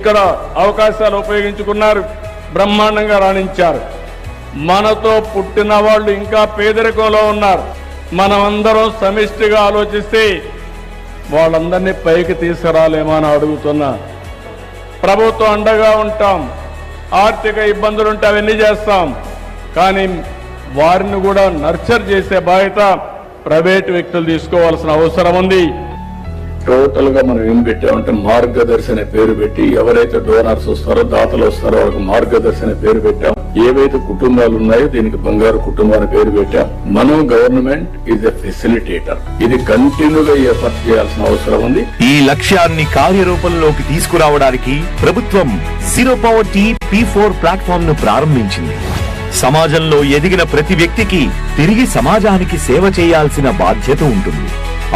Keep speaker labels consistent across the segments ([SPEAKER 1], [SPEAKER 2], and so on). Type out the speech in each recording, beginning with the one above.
[SPEAKER 1] ఇక్కడ అవకాశాలు ఉపయోగించుకున్నారు, బ్రహ్మాండంగా రాణించారు. మనతో పుట్టిన వాళ్ళు ఇంకా పేదరికంలో ఉన్నారు. మనమందరం సమిష్టిగా ఆలోచిస్తే వాళ్ళందరినీ పైకి తీసుకురాలేమో అని అడుగుతున్నా. ప్రభుత్వం అండగా ఉంటాం, ఆర్థిక ఇబ్బందులుంటే అవన్నీ చేస్తాం, కానీ వారిని కూడా నర్చర్ చేసే బాధ్యత ప్రైవేటు వ్యక్తులు తీసుకోవాల్సిన అవసరం ఉంది. టోటల్ గా మనం ఏం పెట్టామంటే మార్గదర్శి అనే పేరు పెట్టి ఎవరైతే డోనర్స్ వస్తారో, దాతలు వస్తారో వాళ్ళకి మార్గదర్శి అనే పేరు పెట్టాం. ఏవైతే కుటుంబాలు ఉన్నాయో దీనికి బంగారు కుటుంబం అనే పేరు పెట్టాం. మనం గవర్నమెంట్ ఈజ్ ఎ ఫెసిలిటేటర్. ఇది కంటిన్యూగా ఎఫర్ట్ చేయాల్సిన అవసరం ఉంది.
[SPEAKER 2] ఈ లక్ష్యాన్ని కార్యరూపంలోకి తీసుకురావడానికి ప్రభుత్వం జీరో పావర్టీ P4 ప్లాట్ఫామ్ ను ప్రారంభించింది. సమాజంలో ఎదిగిన ప్రతి వ్యక్తికి తిరిగి సమాజానికి సేవ చేయాల్సిన బాధ్యత ఉంటుంది.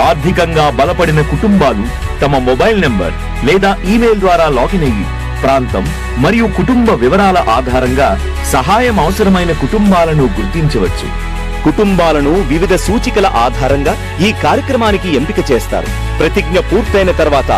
[SPEAKER 2] ఆర్థికంగా బలపడిన కుటుంబాలు తమ మొబైల్ నెంబర్ లేదా ఈమెయిల్ ద్వారా లాగిన్ అయ్యి ప్రాంతం మరియు కుటుంబ వివరాల ఆధారంగా సహాయం అవసరమైన కుటుంబాలను గుర్తించవచ్చు. కుటుంబాలను వివిధ సూచికల ఆధారంగా ఈ కార్యక్రమానికి ఎంపిక చేస్తారు. ప్రతిజ్ఞ పూర్తయిన తర్వాత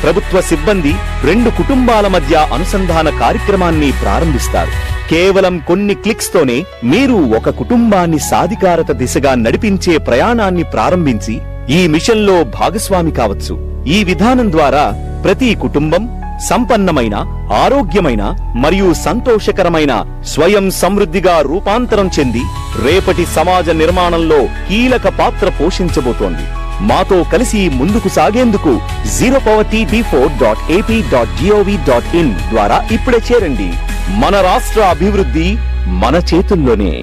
[SPEAKER 2] ప్రభుత్వ సిబ్బంది 2 కుటుంబాల మధ్య అనుసంధాన కార్యక్రమాన్ని ప్రారంభిస్తారు. కేవలం కొన్ని క్లిక్స్ తోనే మీరు ఒక కుటుంబాన్ని సాధికారత దిశగా నడిపించే ప్రయాణాన్ని ప్రారంభించి ఈ మిషన్లో భాగస్వామి కావచ్చు. ఈ విధానం ద్వారా ప్రతి కుటుంబం సంపన్నమైన, ఆరోగ్యమైన మరియు సంతోషకరమైన స్వయం సమృద్ధిగా రూపాంతరం చెంది రేపటి సమాజ నిర్మాణంలో కీలక పాత్ర పోషించబోతోంది. మాతో కలిసి ముందుకు సాగేందుకు zeropovertyp4.ap.gov.in ద్వారా ఇప్పుడే చేరండి. మన రాష్ట్ర అభివృద్ధి మన చేతుల్లోనే.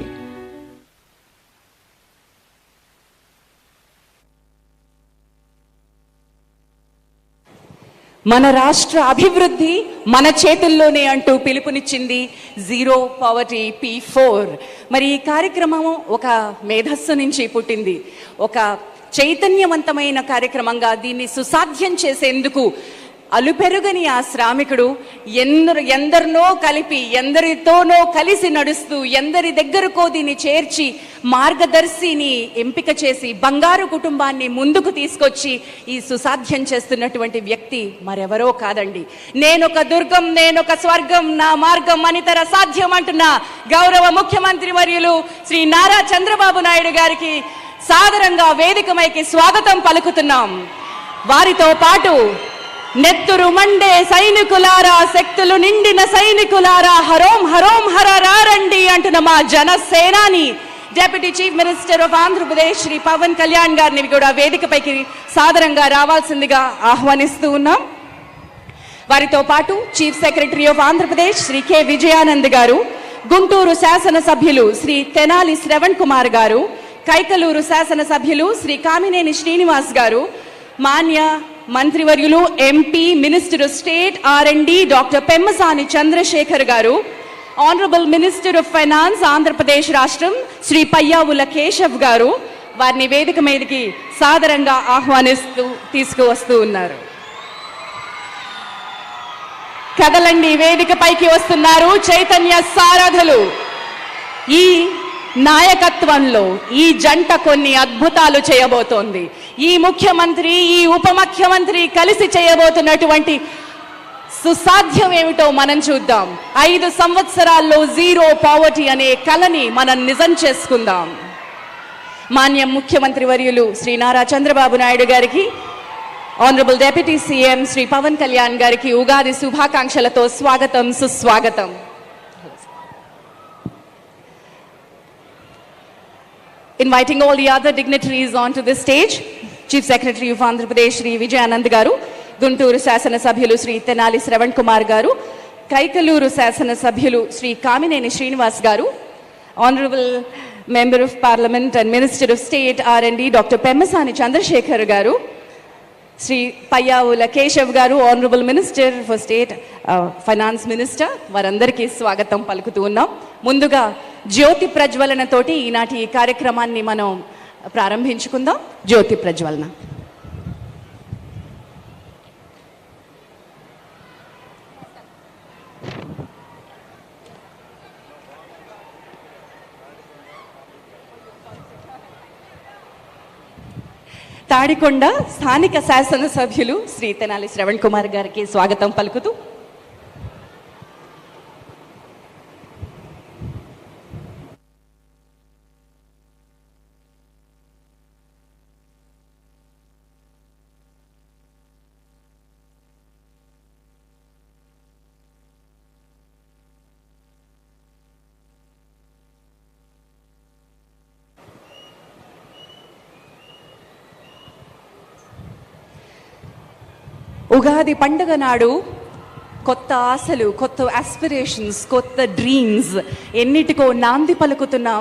[SPEAKER 3] మన రాష్ట్ర అభివృద్ధి మన చేతుల్లోనే అంటూ పిలుపునిచ్చింది జీరో పావర్టీ P4. మరి ఈ కార్యక్రమం ఒక మేధస్సు నుంచి పుట్టింది. ఒక చైతన్యవంతమైన కార్యక్రమంగా దీన్ని సుసాధ్యం చేసేందుకు అలుపెరుగని ఆ శ్రామికుడు ఎందరినో కలిపి, ఎందరితోనో కలిసి నడుస్తూ, ఎందరి దగ్గరకో దీన్ని చేర్చి మార్గదర్శిని ఎంపిక చేసి బంగారు కుటుంబాన్ని ముందుకు తీసుకొచ్చి ఈ సుసాధ్యం చేస్తున్నటువంటి వ్యక్తి మరెవరో కాదండి. నేనొక దుర్గం, నేనొక స్వర్గం, నా మార్గం అనితర సాధ్యం అంటున్న గౌరవ ముఖ్యమంత్రి వర్యులు శ్రీ నారా చంద్రబాబు నాయుడు గారికి సాదరంగా వేదికమైకి స్వాగతం పలుకుతున్నాం. వారితో పాటు నెత్తురు మండే సైనికులారా, శక్తులు నిండిన సైనికులారా, హరోం హరోం హరరారండి అంటున్న మా జనసేనాని deputy chief minister of Andhra Pradesh Shri Pawan Kalyan గారిని కూడా వేదికపైకి సాదరంగా రావాల్సిందిగా ఆహ్వానిస్తూ ఉన్నాం. వారితో పాటు chief secretary of Andhra Pradesh Shri K Vijayanand garu, Guntur శాసనసభ్యులు శ్రీ తెనాలి శ్రవణ్ కుమార్ గారు, కైకలూరు శాసనసభ్యులు శ్రీ కామినేని శ్రీనివాస్ గారు, మాన్య మంత్రివర్యులు MP minister of state R&D doctor Pemmasani Chandrasekhar garu, honourable minister of finance Andhra Pradesh రాష్ట్రం శ్రీ పయ్యావుల కేశవ్ గారు వారిని వేదిక మీదకి సాదరంగా ఆహ్వానిస్తూ తీసుకువస్తూ ఉన్నారు. కదలండి, వేదికపైకి వస్తున్నారు చైతన్య సారథులు. ఈ నాయకత్వంలో ఈ జంట కొన్ని అద్భుతాలు చేయబోతోంది. ఈ ముఖ్యమంత్రి, ఈ ఉప ముఖ్యమంత్రి కలిసి చేయబోతున్నటువంటి సుసాధ్యం ఏమిటో మనం చూద్దాం. 5 సంవత్సరాల్లో జీరో పావర్టీ అనే కలని మనం నిజం చేసుకుందాం. మాన్య ముఖ్యమంత్రి వర్యులు శ్రీ నారా చంద్రబాబు నాయుడు గారికి, honourable deputy CM Shri Pawan Kalyan గారికి ఉగాది శుభాకాంక్షలతో స్వాగతం, సుస్వాగతం. Inviting all the other dignitaries onto the stage, Chief Secretary of Andhra Pradesh Shri Vijayanand garu, Guntur Sasana Sabhyulu Shri Tenali Shravan Kumar garu, Kaikaluru Sasana Sabhyulu Shri Kamineni Srinivas garu, Honorable Member of Parliament and Minister of State R&D Dr. Pemmasani Chandrasekhar garu, Shri Payyavula Keshav garu, Honorable Minister for State Finance Minister, varandariki swagatam palukutu unnam. ముందుగా జ్యోతి ప్రజ్వలన తోటి ఈనాటి ఈ కార్యక్రమాన్ని మనం ప్రారంభించుకుందాం. జ్యోతి ప్రజ్వలన. తాడికొండ స్థానిక శాసనసభ్యులు శ్రీ తెనాలి శ్రవణ్ కుమార్ గారికి స్వాగతం పలుకుతూ, ఉగాది పండుగ నాడు కొత్త ఆశలు, కొత్త ఆస్పిరేషన్స్, కొత్త డ్రీమ్స్ ఎన్నిటికో నాంది పలుకుతున్నాం.